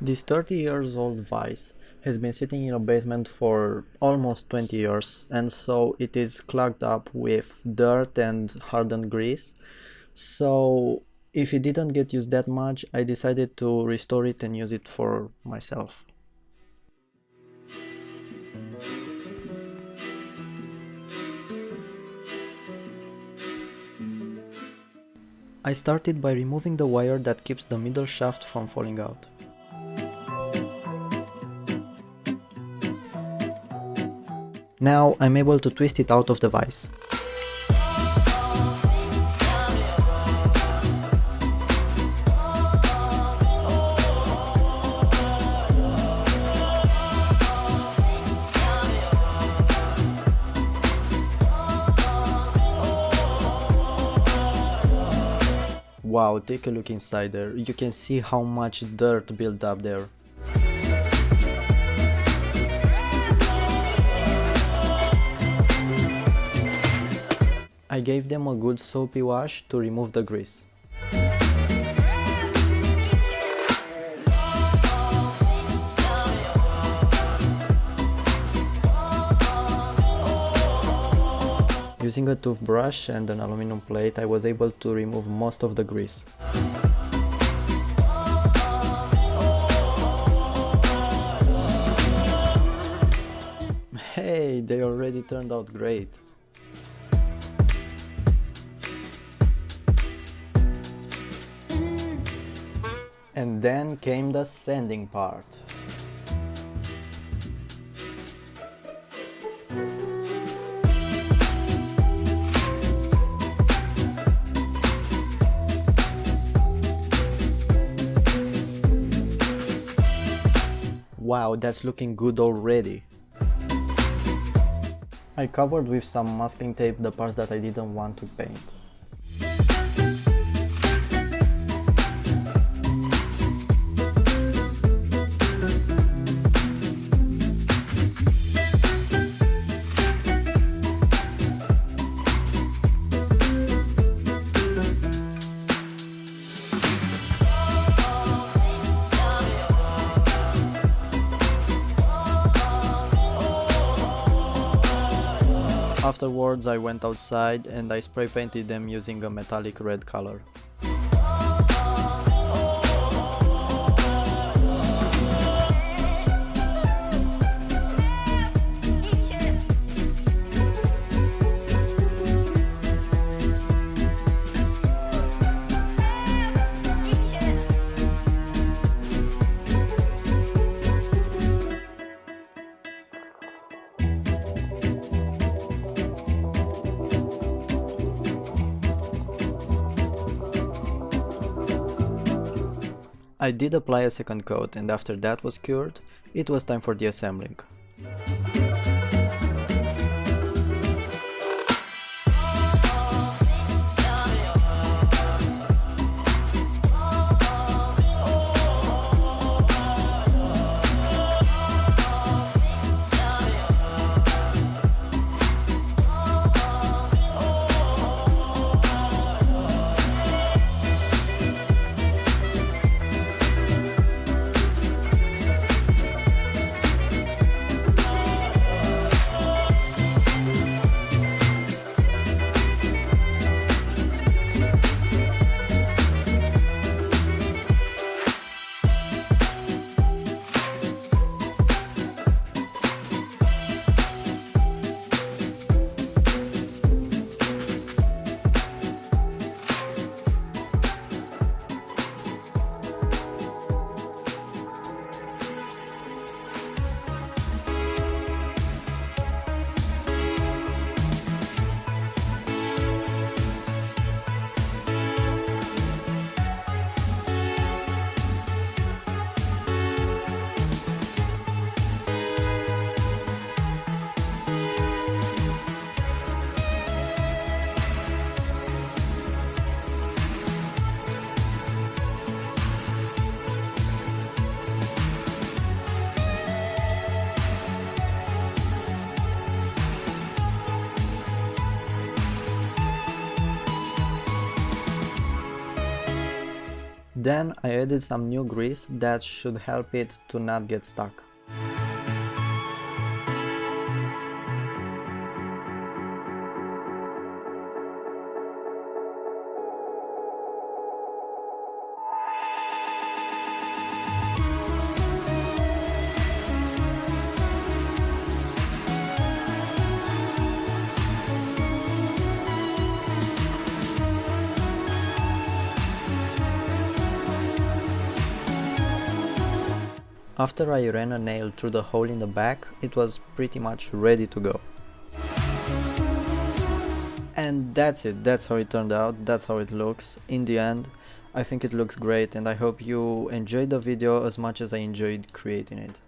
This 30 years old vise has been sitting in a basement for almost 20 years, and so it is clogged up with dirt and hardened grease. So if it didn't get used that much, I decided to restore it and use it for myself. I started by removing the wire that keeps the middle shaft from falling out. Now I'm able to twist it out of the vise. Wow, take a look inside there. You can see how much dirt built up there. I gave them a good soapy wash to remove the grease. Using a toothbrush and an aluminum plate, I was able to remove most of the grease. Hey, they already turned out great. And then came the sanding part. Wow, that's looking good already. I covered with some masking tape the parts that I didn't want to paint. Afterwards, I went outside and I spray painted them using a metallic red color. I did apply a second coat, and after that was cured, it was time for the assembling. Then I added some new grease that should help it to not get stuck. After I ran a nail through the hole in the back, it was pretty much ready to go. And that's it, that's how it turned out, that's how it looks. In the end, I think it looks great and I hope you enjoyed the video as much as I enjoyed creating it.